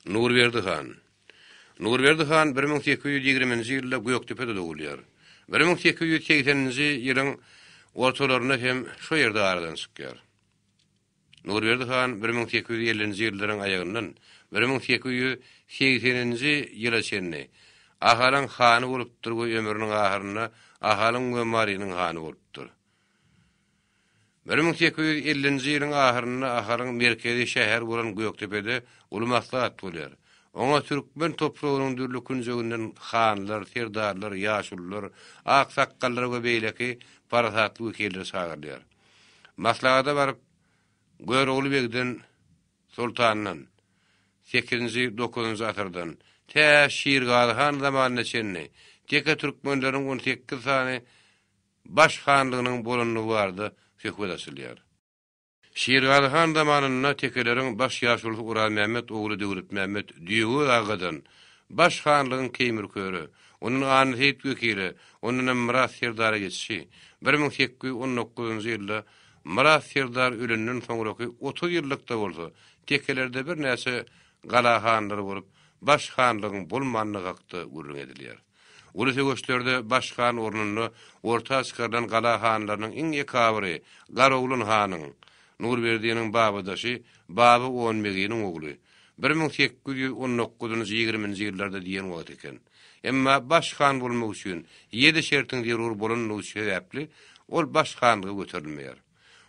Nurberdi Han. Nurberdi Han 1820-nji ýylda Göktepe'de dogulýar. 1880-nji ýylyň ortalaryna hem şo ýerde aradan çykýar. Nurberdi Han 1850-nji ýyllaryň aýagyndan 1880-nji ýyla çenni ahalyň hany bolupdyr bu ömrüniň ahyryna ahalyň we Marynyň hany bolupdyr. 1850-nji ýylyň ahyryna ahalyň merkezi şäher bolan Göktepe'de uly maslahat bolýar. Oňa türkmen topragynyň dürli künjeginden hanlar, serdarlar, ýaşullar, ak sakkallar we beýleki parasatly wekiller sagyrdylar. Maslahata baryp Göroğlu Begden Sultanyň 8-nji 9-njy asyrdan Şirgaly han zamanyna çenni teke türkmenleriň 18 sany baş hanlygynyň bolanyny bardy söhbet açylýar. Şirgaly han zamanyna tekeleriň baş ýaşuly Ural Mehmet ogly Döwlet Mehmet Düýgü agadan baş hanlygyň keýmirköri, onuň any Seyit Gökiri, onuň Miras Serdara geçişi 1819-njy ýylda Miras Serdar ölünden soňraky 30 ýyllykda bolsa, tekelerde bir näçe gala hanlary bolup baş hanlygyň bolmanyny gakdy gurrun edilýär. Ulus göçlerde baş han ornuny orta çykardan gala hanlarynyň iň ýekabyry Garoğlun hanyň Nurberdiýanyň babadyşy Baba Onbegiň ogly 1819-njy 20-nji ýyllarda diýen wagt eken. Emma baş han bolmak üçin 7 şertiň zerur bolan sebäpli ol baş hanlygy göterilmeýär.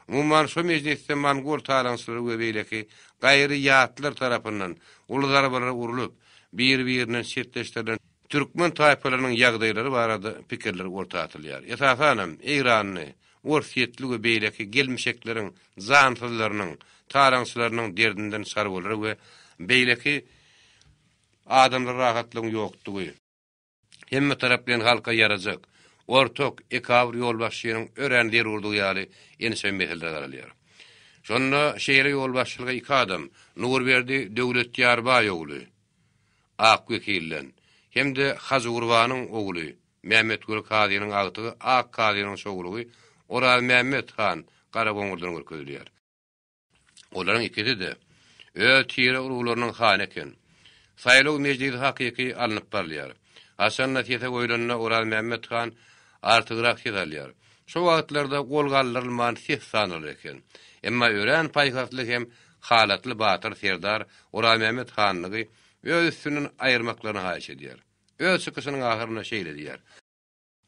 Umman şo meclisde Mongol talansları we beýleki gaýry ýatlar tarapyndan uly barara urulup bir-biriniň şertleşdirilen türkmen taýpalarynyň ýagdaýlary barada pikirler orta atylýar. Esasanam Eýranyny orsiýetli we beýleki gelmişekleriň zansyzlarynyň talanslarının derdinden sar bolar we beýleki adamlar rahatlygyň ýokdugy. Hemme taraplan halka yarajak ortak ekabr ýolbaşçynyň örendir urdugy ýaly ense meselder garalýar. Şonda şeýle ýolbaşçylyga 2 adam Nurberdi Döwlet Ýarbaý ogly ak wekillen hemde Hazy Gurbanyň ogly Mehmet Gül Kadynyň agtygy ak Kadynyň şoglugy Oral Mehmet Han Garagoňurdan görkezilýär. Olaryň ikisi de tire uruglarynyň hany eken. Saýlaw mejlisi hakyky alınıp barlýar. Hasan natiyete goýulyna Oral Mehmet Han artygyrak edilýär. Şo wagtlarda golgallarylman ses sanylar eken. Emma ören paýhaslyk hem halatly batyr serdar Oral Mehmet Hanlygy öz üstüniň aýyrmaklaryny haýyş edýär. Öz çykyşynyň ahyryna şeýle diýär.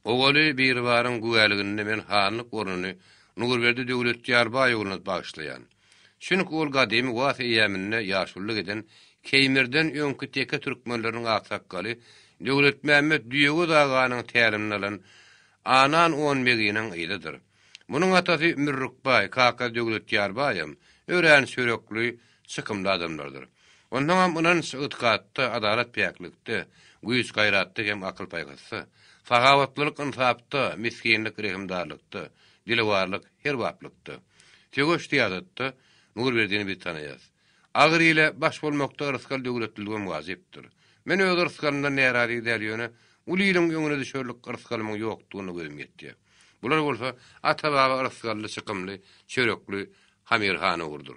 Ogaly bir baryň güwäliginde men hanlyk ornuny Nurberdi Döwlet Ýarbaý ýolyna bagyşlaýan. Çünki ol gadymy wagt ýamyny ýaşullyk eden Keýmirden öňkü teke türkmenleriň aksakkaly Döwlet Mehmet Düýgü daganyň tälimini alan Anan Onbegiň ýylydyr. Munyň atasy Mürrükbaý, kaka Döwlet Ýarbaýym, ören sörekli, çykymly adamlardyr. Ondan hem unan ıtkatda, adalet peyaklikde, güýç gaýratda hem akyl paýgasy, fagawatlyk insapda, miskinlik rehimdarlykda, dilewarlyk herwaplykda. Tegoş diýatda Nurberdiňi bir tanaýas. Agyr ile baş bolmakda ırskal döwletliligem wazipdir. Men öz ırskalymdan närazy dälýäne, ulylyň öňüne düşerlik ırskalymyň ýokdugyny gözüm ýetdi. Bular bolsa ata-baba ırskally, çykymly, çörekli Hamirhany urdur.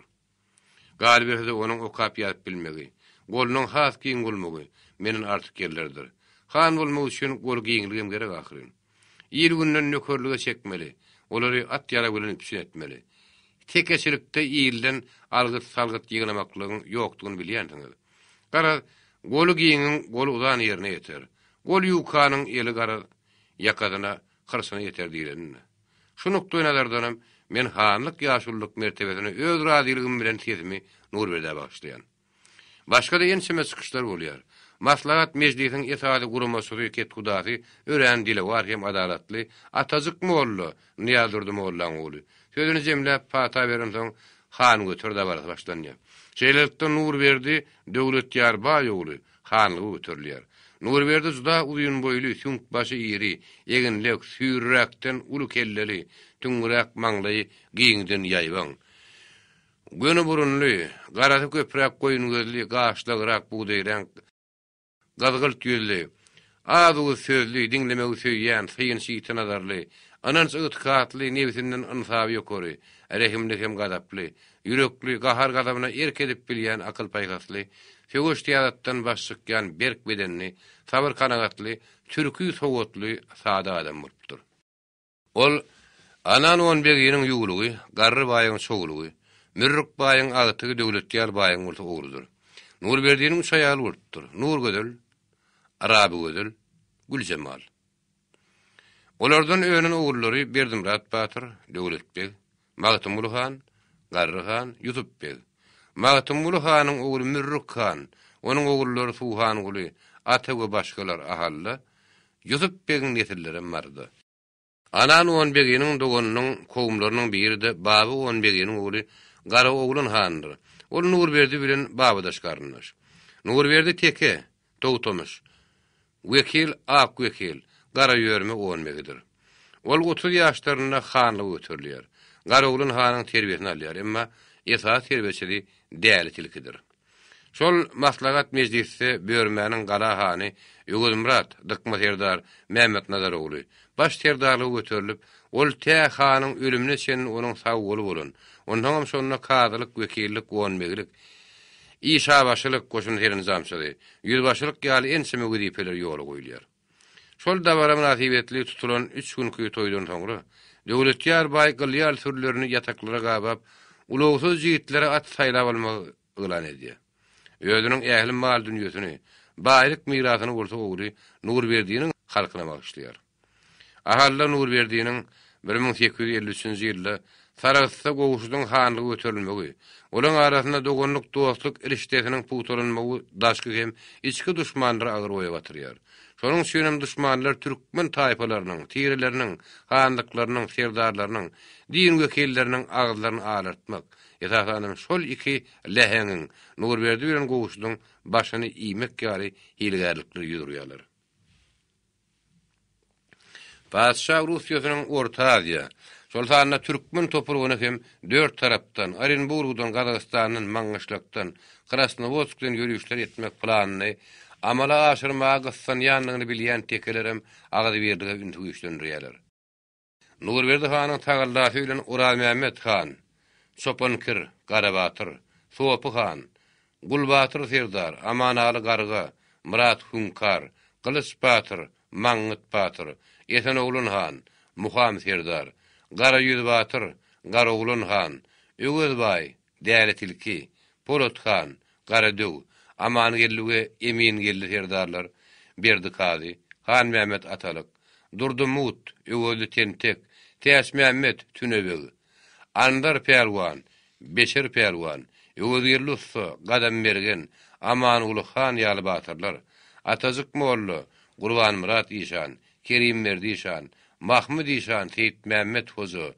Galibiyeti onun okap ýatyp bilmegi, golunyň has giň bolmagy meniň artyk yerlerdir. Han bolmak üçin gol giňligim gerek ahyryn. Ýyl günden nökerlige çekmeli, olary at ýara bilen etmeli. Tekeçilikde ýyldan algyt salgyt ýyglamaklygyň ýokdugyny bilýändiňiz. Gara gol giňiň gol uzan ýerine ýeter. Gol ýukanyň eli gara ýakadyna kyrsyna ýeter diýileni. Şunukda nazardanam men hanlyk ýaşullyk mertebesini öz radyligim bilen sezimi Nurberdi'e başlayan. Başka da enseme çykyşlar bolýar. Maslahat meclisiň esasy gurulmasy ket hudasy ören dile var hem adalatly atazyk molly Niýazurdy mollaň ogly. Sözüni jemläp pata beren soň han götürdi başlanýar. Şeýlelikde Nurberdi Döwlet Ýarbaý ogly hanlygy götürilýär. Nurberdi juda uzun boýly, süňk başy ýeri, eginlek, sürrekden uly kelleli, tüňrak maňly giňden ýaýban. Göni burunly, garasy köprek goýun gözli, gaşlagrak buğdaýran, gazgylt ýüzli, azy sözli, diňlemek söýýän, syýyn şiýtan nazarly, anans ıtkatly, nebisinden insaby ýokary, rehimli hem gadaply, yürekli, gahar gadabyna erk edip bilýän akyl paýgasly, Fegoştiyadatdan başçykyan berk bedenli, sabır kanagatly, türkü sowatly sada adam bolupdyr. Ol anan 11 ýylyň ýuglugy, garry baýyň şoglugy, mürrük baýyň agatygy döwletýär baýyň bolsa ogludyr. Nurberdiniň şaýaly bolupdyr. Nur gödül, Araby gödül, Güljemal. Olardan öňüň ogullary Berdimrat Batyr, Döwletbeg, Magtymul han, Garry han, Ýusup-beg. Magtymul hanyň ogly Mürrük han, onuň ogullary Suhan guly, ata we başgalar ahalla, Ýusup-begiň nesilleri mardy. Anan 11 ýylyň doganynyň kowumlarynyň biri de babı 11 ýylyň ogly Gara oglun handyr. Ol Nurberdi bilen babadaş garynlar. Nurberdi teke, Towtomuş. Wekil, ak wekil, gara ýörme 11-dir. Ol 30 ýaşlarynda hanlyk ötürlýär. Gara oglun hanyň terbiýesini alýar, emma esas terbiýesi däli tilkidir. Şol maslahat meclisi börmäniň gara hany Ýugurmurat Dykma Serdar Mehmet Nazar ogly baş terdarlygy göterilip, ol tä hanyň ölümine çen onuň saggoly bolan. Ondan sonra kadylyk, wekillik, gonmeglik, işa başylyk goşun herini zamşady. Ýüzbaşylyk ýaly enseme wedipeler ýoly goýulýar. Şol dabara münasibetli tutulan 3 günki toýdan soňra döwletýär baýgylýar türlerini ýataklara gabap, ulugsyz jigitlere at saýlap almagy ýylan edýär. Özüniň ähli mal dünýäsini, baýlyk mirasyny bolsa ogly Nurberdiňiň halkyna bagşlaýar. Ahalla Nurberdiňiň 1853-nji ýylda Saragatda gowuşdyň hanlygy göterilmegi, olaň arasynda dogonluk dostluk ilişkisiniň putulanmagy daşky hem içki düşmanlary agyr oýa batyrýar. Şonuň üçin düşmanlar türkmen taýpalarynyň, tireleriniň, hanlyklarynyň, serdarlarynyň, din wekilleriniň agzlaryny alartmak, ýa-da şol iki leheňiň Nurberdi bilen gowuşdyň başyny iýmek ýaly hilgärlikleri ýürýärler. Paşa Rusiýasynyň Orta Aziýa, şol sanyna türkmen topurugyny hem 4 tarapdan, Orenburgdan, Gazagystanyň Maňyşlykdan, Krasnovodskdan ýürüşler etmek planyny amala aşyrmaga gyssan ýanyny bilýän tekelerem agdy berdige ünti güýçlendirýärler. Nurberdi hanyň tagallasy bilen Ural Mehmet han, Çopankir, Garabatyr, Sopy han, Gulbatyr Serdar, Amanaly Garga, Murat Hunkar, Gylyç Batyr, Maňyt Batyr, Esenogulun han, Muham Serdar, Gara Ýüzbatyr, Garoglun han, Ögözbay, Däli Tilki, Polat han, Garaдөw, Aman gellige, Emin gelli serdarlar, Berdi Kazi, Han Mehmet Atalyk, Durdumut, Ögözlü Tentek, Täs Mehmet Tünebeg, Andar Pelwan, Beşir Pelwan, Ögözgerli ussa, Gadam Mergen, Aman Ulu Han ýaly batyrlar, Atazyk Mollu, Gurban Murat İşan, Kerim Merdi İşan, Mahmud İşan, Seyit Mehmet Hozu,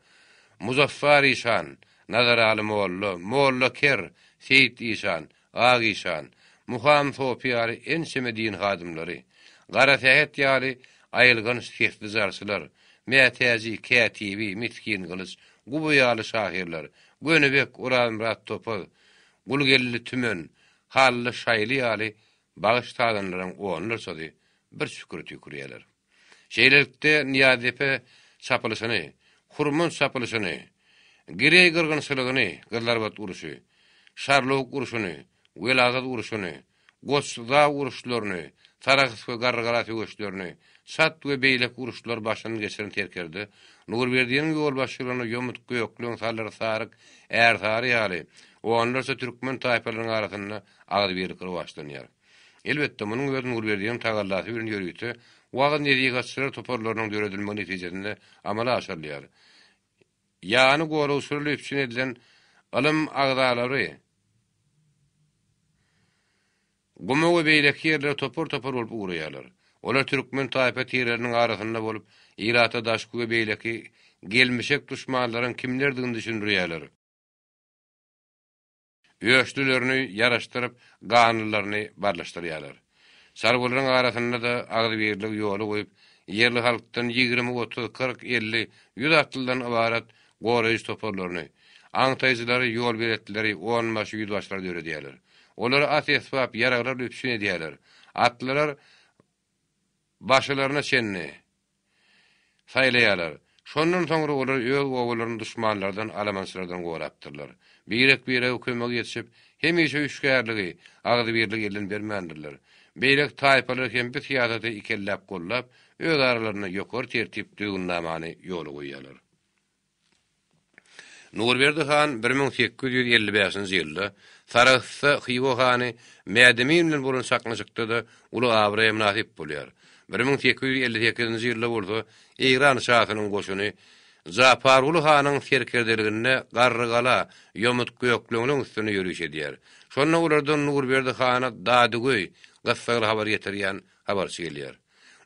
Muzaffar İşan, Nazar Ali Mollu, Mollu Ker, Seyit İşan, Ag İşan, Muham Sopi ýaly enseme din hadymlary, Gara Tähet ýaly aýylgan sesli zarsylar, Mätäzi, Kätibi, Mitkin Gylyç, Gubu ýaly şahirler, Gönebek, Ural Murat Topal, Gulgelli Tümen, Hally Şaýly ýaly bagyş tadanlaryň oňlar sady bir şükür tükürýärler. Şeýlelikde Niýazepe çapylysyny, Hurmun çapylysyny, Girey gyrgynçylygyny, Gyllarbat uruşy, Şarlok uruşuny, Welazat uruşuny, Goçda uruşlaryny, Saragat we Gargaraty uruşlaryny, Sat we Beýlek uruşlar başyny geçiren terkerdi. Nurberdiň ýol başçylygyny ýomut göýekliň sallary saryk, ärsary ýaly, onlarsa türkmen taýpalarynyň arasynda agdy birlik başlanýar. Elbetde munyň öz Nurberdiň tagallasy bilen ýörüýti, wagt nedigatçylar toparlarynyň döredilmegi netijesinde amala aşarlýar. Ýany gowy usuly üçin edilen alym agdalary Gumu we beýlek ýerler topar bolup uğraýarlar. Olar türkmen taýpa tireleriniň arasynda bolup, Irata daşky we beýleki gelmişek düşmanlaryň kimlerdigini düşündirýärler. Öýüşlerini ýaraşdyryp, ganylaryny barlaşdyrýarlar. Sargolaryň arasynda da agdy birlik ýoly goýup, yerli halkdan 20, 30, 40, 50, 100 atlydan ibarat goraýyş toparlaryny, aňtaýjylary, ýol beretleri, 10 baş, 100 başlar döredýärler. Olary at esbap ýaraglar löpüşün edýärler. Atlylar başylaryna çenni saýlaýarlar. Şondan soňra olar öz oglaryny düşmanlardan, alamanslardan gorapdyrlar. Birek kömek ýetişip, Hemişe üçgärligi, agdy birligi elen bermändirler. Beýlek taýpalar hem bir ýa-da ikellep gollap, öz aralaryna ýokary tertipli unnamany ýoly goýýarlar. Nurberdi han 1855-nji ýylda Saragsa Xiwo hany Mädemi bilen bolan saklanjykda da uly Abraham nasip bolýar. 1858-nji ýylda bolsa İran şahynyň goşuny Zaparulu hanyň serkerdeligine garrygala ýomut göýekleňiň üstüne ýürüş edýär. Şonda ulardan Nurberdi hana dadygy gassagly habar getirýän habarçy gelýär.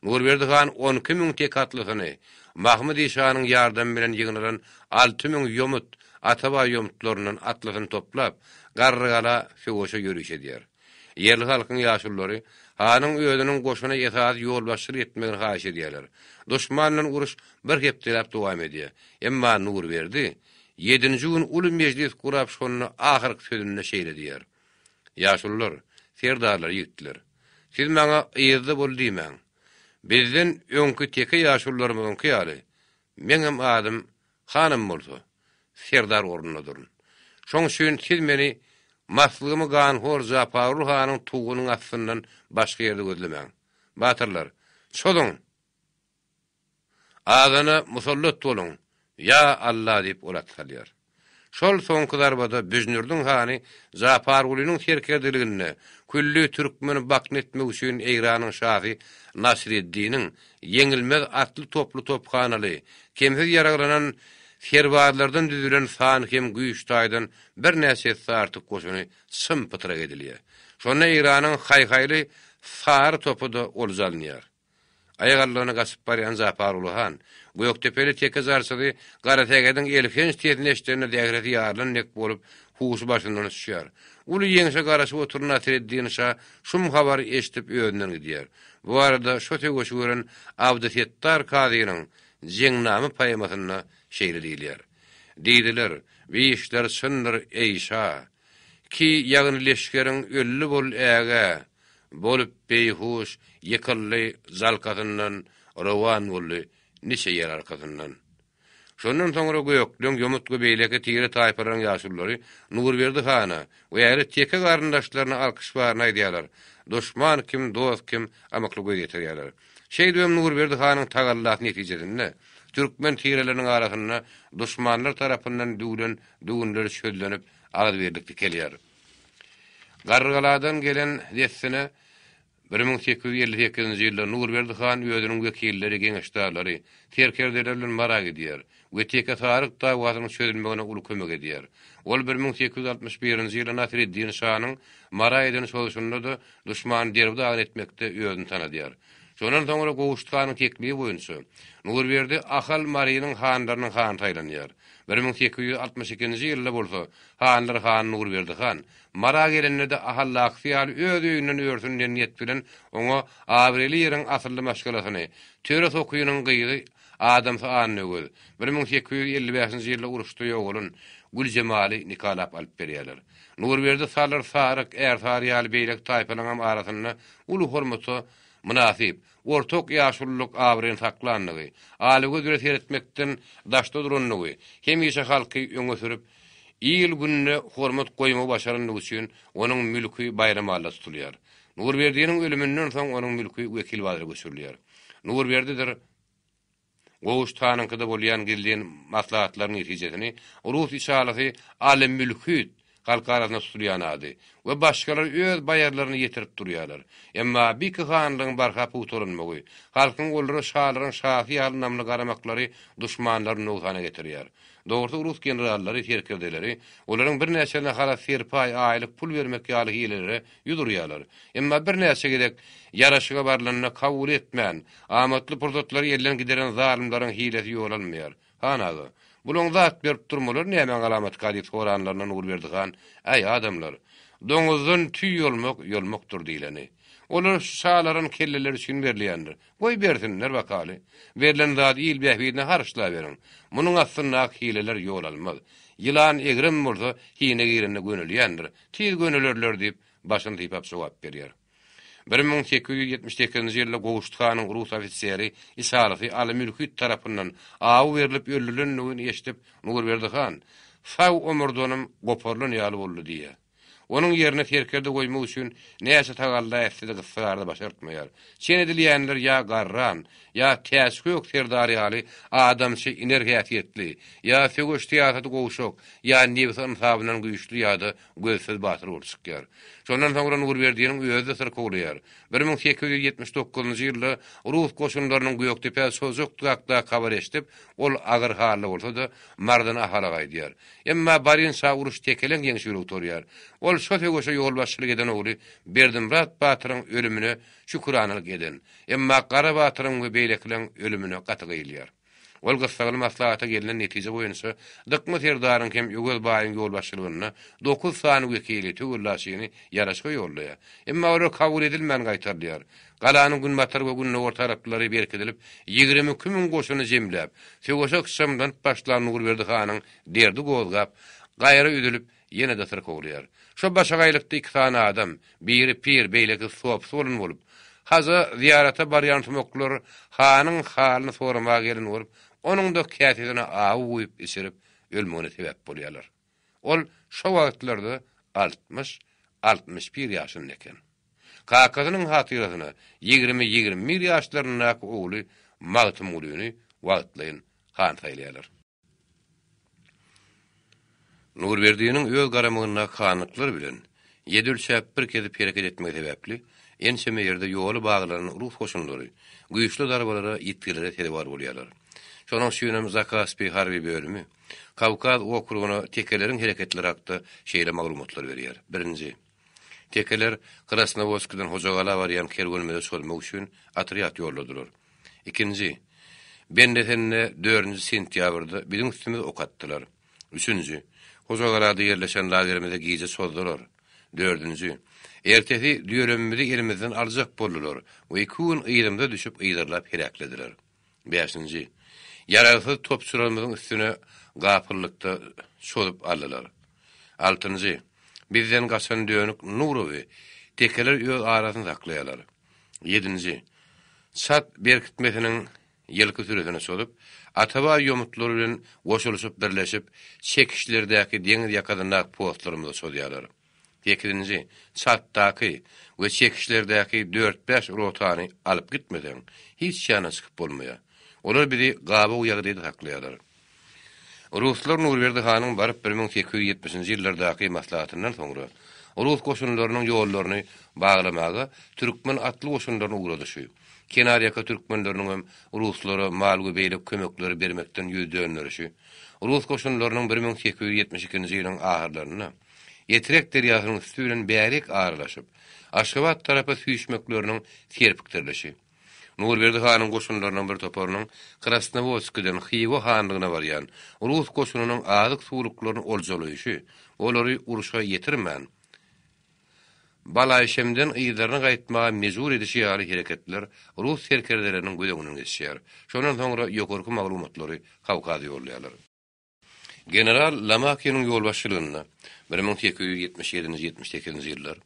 Nurberdi han 12.000 tek atlysyny Mahmud İşanyň ýardamy bilen ýygnaran 6.000 ýomut ataba ýomutlarynyň atlysyny toplap garrygala şoňa ýürüş edýär. Ýerli halkyň ýaşullary hanyň özüniň goşuna ýetat ýol başyr etmegini haýyş edýärler. Düşmanlaryň uruş bir hepdelap dowam edýär. Emma Nurberdi 7-nji gün uly mejlis kurap şonu ahyrky sözüne şeýle diýär. Ýaşullar, serdarlar ýitdiler. Siz maňa ýerde bol diýmäň. Bizden öňkü teke ýaşullarymyň kyýaly. Meňem adym hanym bolsa, serdar ornuna durun. Şoň üçin siz meni maslygymy Ganhor Zaparul hanyň tuğunyň astyndan başga ýerde gözlemäň. Batyrlar, çolun. Adyna musallat bolun. Ya Allah diýip olatsalýar. Şol soňky darbada Büjnürdüň hany Zaparulynyň serkerdeligine külli türkmeni baknetmek üçin Eýranyň şahy Nasreddiniň yeňilmez atly toplu topkanaly, kemsiz ýaraglanan serwarlardan düzülen san hem güýçtaýdan bir näçe sartyk goşuny sympytyra edilýär. Şonda Eýranyň haýhaýly sary topu da olzalnýar. Aýallaryna gasyp barýan Zaparuly han Göktepeli teke zarsady Garategediň elfenç tetneşlerine dägreti ýarlan nek bolup huşy başyndan düşýär. Uly ýeňse garaşyp oturan Nasreddin şa şum habar eşitip öýünden gidýär. Bu arada şo tegoşy gören Abdüsettar kadynyň jeňnamy paýamasyna şeýle diýilýär. Diýdiler, "Bir işler sındır eýşa, ki ýagny leşkeriň öllü bol äge, bolup beýhuş, ýekilli zalkatyndan rowan boldy, niçe yer arkasyndan." Şondan soňra göýekliň ýomutgy beýleki tire taýpalaryň ýaşullary Nurberdi hana we ýa-da teke garyndaşlaryna alkyş baryn aýdýarlar. Düşman kim, dost kim, amaklyk öýdýärler. Şeýdem Nurberdi hanyň tagallaty netijesinde türkmen tireleriniň arasyna düşmanlar tarapyndan düwünler şödlenip agy berlikdi kelýär. Garrygaladan gelen dessine 1858-nji ýylda Nurberdi han özüniň wekilleri, geňeşdarlary, serkerdeler bilen mara gidýär. Weteke taryk da watynyň çözülmegine uly kömek edýär. Ol 1861-nji ýylda Nasreddin şanyň mara eden şolşunda da düşman derbi dagat etmekde özüni tanadýar. Şondan soňra gowuştkanyň tekliği boýunça Nurberdi ahal Marynyň hanlarynyň hany taýlanýar. 1862-nji ýylda bolsa hanlar han Nurberdi han mara gelende ahal laqsyal öz öýünden örsünden niyet bilen oňa abreli ýeriň asly maşgalasyny töre sokuýunyň gyýy adam sanyny göz. 1855-nji ýylda uruşda ýogulan Gülcemali nikalap alyp berýärler. Nurberdi salar saryk ertarýaly beýlek taýpalaryň arasyna uly hormaty münasip, ortak ýaşullyk abryn saklandygy, alygy düret etmekden daşda durunlygy, hemişe halky öňe sürüp, ýyl gününe hormat goýma başaranlygy üçin onuň mülki bayramala tutulýar. Nurberdiň ölümünden soň onuň mülki wekil wazira göçürilýär. Nurberdidir gowuştanyňkyda bolýan geldiň maslahatlaryň netijesini Rus işalaty alem mülki halk arasynda tutulýan ady we başgalar öz baýarlaryny ýetirip durýarlar. Emma bir hanlygyň barha puturunmagy, halkyň golary şahlaryň şahy ýalnamly garamaklary düşmanlaryny ugana getirýär. Dogry Rus generallary, serkerdeleri, olaryň bir näçe hala serpay aýlyk pul bermek ýaly hileleri ýudurýarlar. Emma bir näçe gedek ýaraşyga barlanyna kabul etmän, amatly pursatlar ýerlen gideren zalimlaryň hilesi ýolanmaýar. Hanagy Bulun zat berip durmalar näme alamat kadyp soranlaryna Nurberdi han, "Ey adamlar, doňuzdan tüý ýolmokdur" diýileni. Olar şalaryň kelleleri üçin berilýändir. Goý bersinler bakaly. Berilen zat ýyl bähbine harşla berin. Munyň aslynda hileler ýol almaz. Ýylan egrim bolsa hine girende gönülýändir. Tiz gönülürler diýip başyny typap jogap berýär. 1878-nji ýylda gowuştkanyň Rus ofiseri Isalaty Alemülküt tarapyndan awy berilip öldürülendigini eşitip Nurberdi han "Sag ömürdenim goparlan ýaly boldy" diýär. Onun yerine terkerde koymak üçün näçe tagalla äsli gysgarda başartmaýar. Çen edilýänler ya garran, ya täsik ýok terdary ýaly adamçy energetli, ya sögüş tiýatraty gowşok, ya nebsan sabynyň güýçli ýa-da gözsüz batyr bolýar. Şondan soňra Nurberdiýeniň özü syrkowlaýar. 1879-njy ýylda Rus goşunlarynyň Göktepe sozok dugakda habar eşdip, ol agyr hally bolsa da mardan ahara gaýdýar. Emma barin uruş tekelen ýeňşi ýurtýar. Ol şote goşa ýol başçylyk eden ogly Berdimrat Batyryň ölümine şükranylyk eden. Emma Gara Batyryň we beýlekliň ölümine gaty gaýylýar. Ol gysgaly maslahata gelilen netije boýunça dykmy terdaryň hem ýögel baýyň ýol başçylygyna 9 sany wekili töwürläşigini ýaraşga ýoldaýar. Emma ol kabul edilmän gaýtardylar. Galanyň gün batar we günne orta tarapdary berkidilip 22 000 goşuny jemläp, söwüşe kysymdan başlan Nurberdi hanyň derdi gozgap, gaýra üdülip ýene de syrkowlaýar. Şo başa gaýlykda 2 tane adam, biri pir beýleki sop solun bolup, haza ziýarata barýan tümoklar hanyň halyny soramaga gelin bolup, onuň da kätedine awy goýup içirip ölmegine sebäp bolýarlar. Ol şo wagtlarda 60-61 ýaşynda eken. Kakadynyň hatyrasyna 20-21 ýaşlarynyň ogly Magtym ulyny wagtlaýyn han saýlaýarlar. Nurberdiýeniň öz garamagyna kanyklar bilen 7 ölçäp bir kezip hereket etmek sebäpli enşeme ýerde ýoly baglanan Rus goşunlary güýçli darbalara ýitgilere telebar bolýarlar. Şonuň şüýnem Zakaspi harby bölümi Kawkaz okrugyna tekeleriň hereketleri hakda şeýle maglumatlar berýär. 1. Tekeler Krasnovodskdan Hojagala barýan kergönmede çolmak üçin atryat ýolladylar. 2. Bendetenne 4. sentýabrda bizim üstümiz ok atdylar. 3. Hojagalada ýerleşen lagerimize giýje soldular. 4. Ertesi düýremimizi elimizden aljak boldular we 2 gün ýerinde düşüp ýydyrlap hereklediler. 5. Yararsız topçularymyzyň üstüne gapyrlykda çolup aldylar. 6. Bizden gaçan dönük Nurowy tekeler ýol arasyny saklaýarlar. 7. Sat berkitmesiniň ýylky süretine çolup, ataba ýomutlary bilen goşulyşyp birleşip, çekişlerdäki deňiz ýakadyna postlarymyzy çolýarlar. 8. Satdaky we çekişlerdäki 4-5 rotany alyp gitmeden hiç ýana çykyp bolmaýar. Olar biri gaba uýagdy saklaýarlar. Ruslar Nurberdi hanyň baryp 1870-nji ýyllardaky maslahatyndan soňra Rus goşunlarynyň ýollaryny baglamaga türkmen atly goşunlaryny ugradyşy. Kenariyaka türkmenläriniň hem Ruslara mal we beýlek kömekleri bermekden ýüzdönlerişi. Rus goşunlarynyň 1872-nji ýylyň ahyrlaryna Yetirek derýasynyň üstünden bärik ağırlaşyp, Aşgabat tarapy süýşmekleriniň serpiktirlişi. Nurberdi hanyň goşunlarynyň bir toparynyň Krasnovodskdan Xiva hanlygyna barýan Rus goşunynyň azyk suwluklaryny oljalaýyşy, olary uruşa ýetirmän. Balaýşemden ýylaryny gaýtmaga mejbur edişi ýaly hereketler Rus serkerleriniň gödeginiň geçýär. Şondan soňra ýokarky maglumatlary Kawkaz ýollaýarlar. General Lamakynyň ýolbaşçylygyna 1877-78-nji ýyllar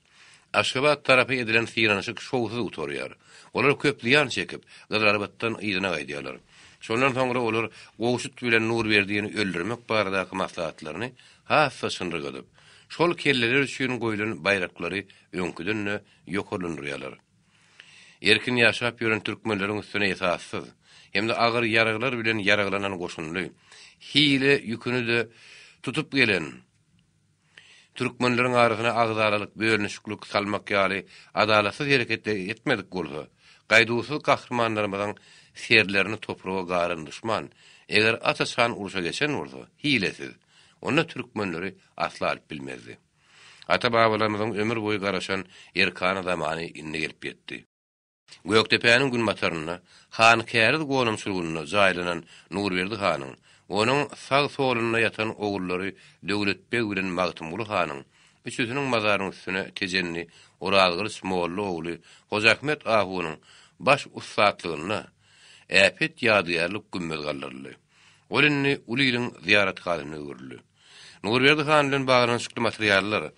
Aşgabat tarapy edilen fiýranyşyk şowsuz utorýar. Olar köpleýän çekip, Gazarabatdan ýygyna gaýdýarlar. Şondan soňra olar gowşut bilen Nurberdiýeni öldürmek baradaky maslahatlaryny hassa şyndyryp, şol kelleler üçin goýulan bayraklary öňküden ýokarlandyrýarlar. Erkin ýaşap ýören türkmenleriň üstüne esassız, hemde agyr ýaraglar bilen ýaraglanan goşunly, hile ýüküni de tutup gelen türkmenleriň arasyna agzalalyk bölünüşlik salmak ýaly adalatsız hereket etmedik bolsa, gaýdusyz gahrmanlarymyzyň serlerini toprağa garan düşman, eger ataşan uruşa geçen bolsa, hilesiz, onu türkmenleri asla alyp bilmezdi. Ata-babalarymyzyň ömür boýu garaşan erkana zamany indi gelip ýetdi. Göktepe'niň gün mataryna, han käriz golumçylygyna jaýlanan Nurberdi hanyň, onun sağ soluna yatan oğulları Döwletbek bilen Magtym hanyň, üçüsiniň mazarynyň üstüne tejenni Oralgyryç molla oğlu Hojahmet Ahunyň baş ustadlygyna äpet ýadyýarlyk gümmel gallarly. Olenni ulylyň ziyaret halyny öwürli. Nurberdi han bilen baglanyşykly materiallar